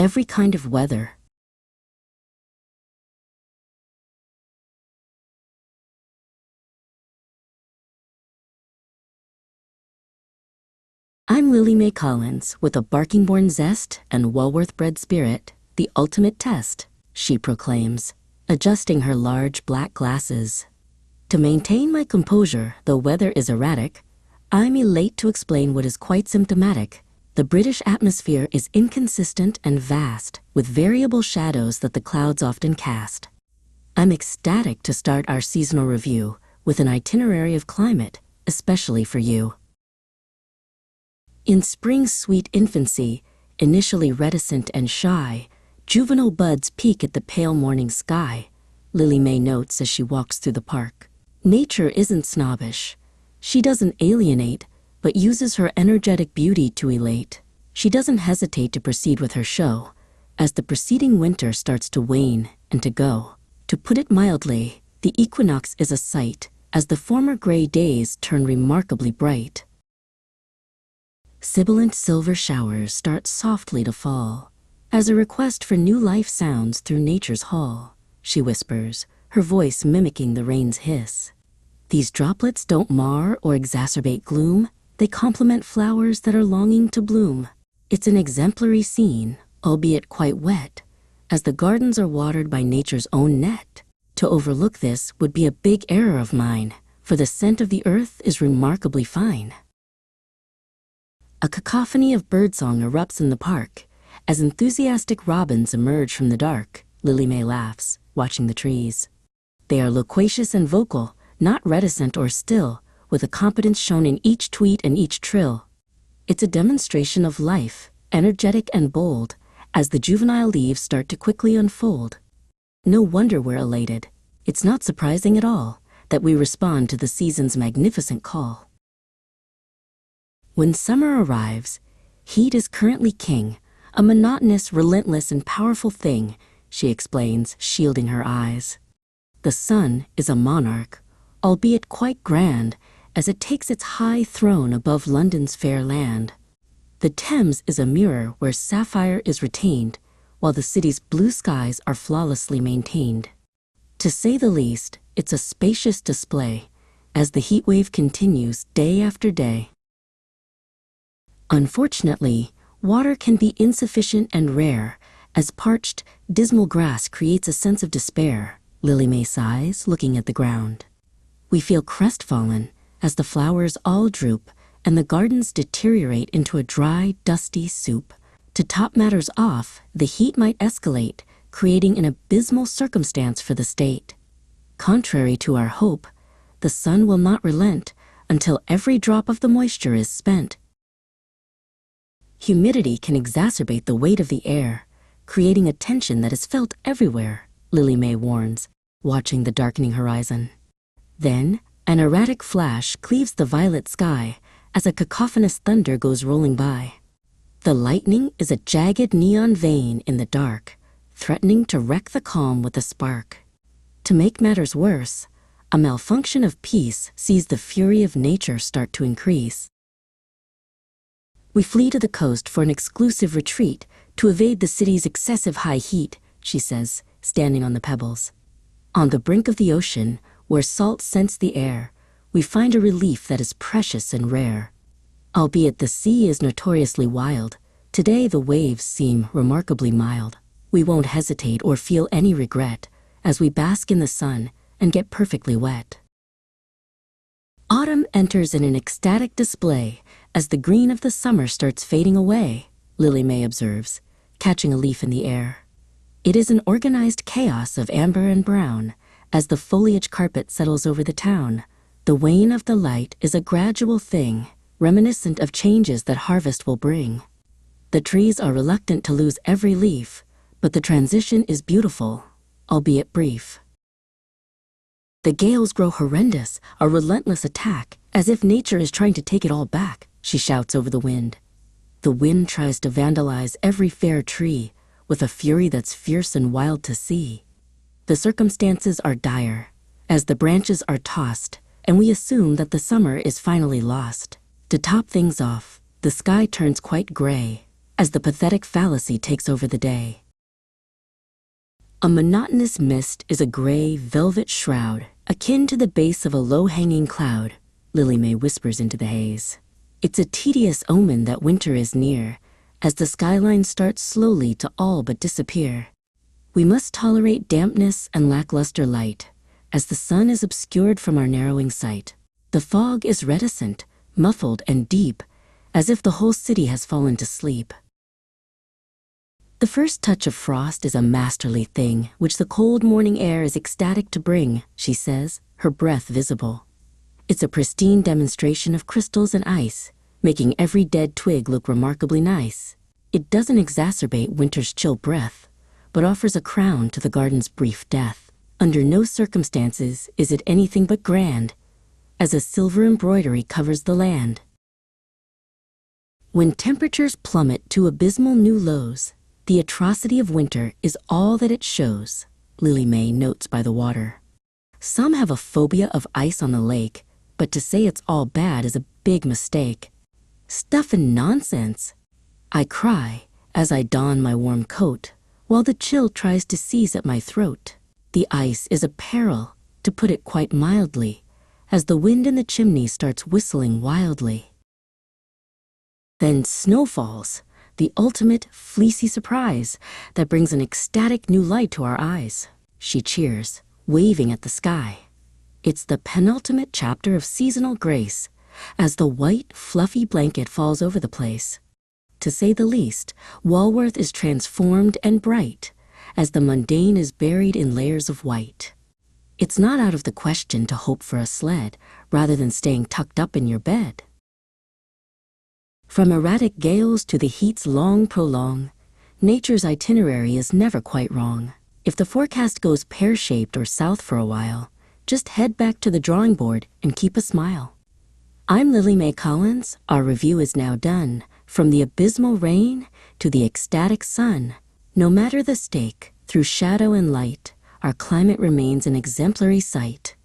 every kind of weather. I'm Lily Mae Collins, with a Barking-born zest and Walworth-bred spirit, the ultimate test, she proclaims, adjusting her large black glasses. To maintain my composure, though weather is erratic, I'm elate to explain what is quite symptomatic. The British atmosphere is inconsistent and vast, with variable shadows that the clouds often cast. I'm ecstatic to start our seasonal review with an itinerary of climate, especially for you. In spring's sweet infancy, initially reticent and shy, juvenile buds peek at the pale morning sky, Lily Mae notes as she walks through the park. Nature isn't snobbish. She doesn't alienate, but uses her energetic beauty to elate. She doesn't hesitate to proceed with her show, as the preceding winter starts to wane and to go. To put it mildly, the equinox is a sight, as the former gray days turn remarkably bright. Sibilant silver showers start softly to fall, as a request for new life sounds through nature's hall, she whispers, her voice mimicking the rain's hiss. These droplets don't mar or exacerbate gloom, they complement flowers that are longing to bloom. It's an exemplary scene, albeit quite wet, as the gardens are watered by nature's own net. To overlook this would be a big error of mine, for the scent of the earth is remarkably fine. A cacophony of birdsong erupts in the park. As enthusiastic robins emerge from the dark, Lily Mae laughs, watching the trees. They are loquacious and vocal, not reticent or still, with a competence shown in each tweet and each trill. It's a demonstration of life, energetic and bold, as the juvenile leaves start to quickly unfold. No wonder we're elated. It's not surprising at all that we respond to the season's magnificent call. When summer arrives, heat is currently king, a monotonous, relentless, and powerful thing, she explains, shielding her eyes. The sun is a monarch, albeit quite grand, as it takes its high throne above London's fair land. The Thames is a mirror where sapphire is retained, while the city's blue skies are flawlessly maintained. To say the least, it's a spacious display, as the heat wave continues day after day. Unfortunately, water can be insufficient and rare, as parched, dismal grass creates a sense of despair, Lily Mae sighs, looking at the ground. We feel crestfallen, as the flowers all droop, and the gardens deteriorate into a dry, dusty soup. To top matters off, the heat might escalate, creating an abysmal circumstance for the state. Contrary to our hope, the sun will not relent until every drop of the moisture is spent. Humidity can exacerbate the weight of the air, creating a tension that is felt everywhere, Lily Mae warns, watching the darkening horizon. Then, an erratic flash cleaves the violet sky as a cacophonous thunder goes rolling by. The lightning is a jagged neon vein in the dark, threatening to wreck the calm with a spark. To make matters worse, a malfunction of peace sees the fury of nature start to increase. We flee to the coast for an exclusive retreat to evade the city's excessive high heat, she says, standing on the pebbles. On the brink of the ocean, where salt scents the air, we find a relief that is precious and rare. Albeit the sea is notoriously wild, today the waves seem remarkably mild. We won't hesitate or feel any regret as we bask in the sun and get perfectly wet. Autumn enters in an ecstatic display as the green of the summer starts fading away, Lily Mae observes, catching a leaf in the air. It is an organized chaos of amber and brown as the foliage carpet settles over the town. The wane of the light is a gradual thing, reminiscent of changes that harvest will bring. The trees are reluctant to lose every leaf, but the transition is beautiful, albeit brief. The gales grow horrendous, a relentless attack, as if nature is trying to take it all back, she shouts over the wind. The wind tries to vandalize every fair tree with a fury that's fierce and wild to see. The circumstances are dire, as the branches are tossed, and we assume that the summer is finally lost. To top things off, the sky turns quite gray, as the pathetic fallacy takes over the day. A monotonous mist is a gray, velvet shroud, akin to the base of a low-hanging cloud, Lily May whispers into the haze. It's a tedious omen that winter is near, as the skyline starts slowly to all but disappear. We must tolerate dampness and lackluster light, as the sun is obscured from our narrowing sight. The fog is reticent, muffled and deep, as if the whole city has fallen to sleep. The first touch of frost is a masterly thing, which the cold morning air is ecstatic to bring, she says, her breath visible. It's a pristine demonstration of crystals and ice, making every dead twig look remarkably nice. It doesn't exacerbate winter's chill breath, but offers a crown to the garden's brief death. Under no circumstances is it anything but grand, as a silver embroidery covers the land. When temperatures plummet to abysmal new lows, the atrocity of winter is all that it shows, Lily May notes by the water. Some have a phobia of ice on the lake, but to say it's all bad is a big mistake. Stuff and nonsense, I cry as I don my warm coat, while the chill tries to seize at my throat. The ice is a peril, to put it quite mildly, as the wind in the chimney starts whistling wildly. Then snow falls, the ultimate fleecy surprise that brings an ecstatic new light to our eyes. She cheers, waving at the sky. It's the penultimate chapter of seasonal grace, as the white, fluffy blanket falls over the place. To say the least, Walworth is transformed and bright, as the mundane is buried in layers of white. It's not out of the question to hope for a sled, rather than staying tucked up in your bed. From erratic gales to the heat's long prolong, nature's itinerary is never quite wrong. If the forecast goes pear-shaped or south for a while, just head back to the drawing board and keep a smile. I'm Lily May Collins. Our review is now done. From the abysmal rain to the ecstatic sun, no matter the stake, through shadow and light, our climate remains an exemplary sight.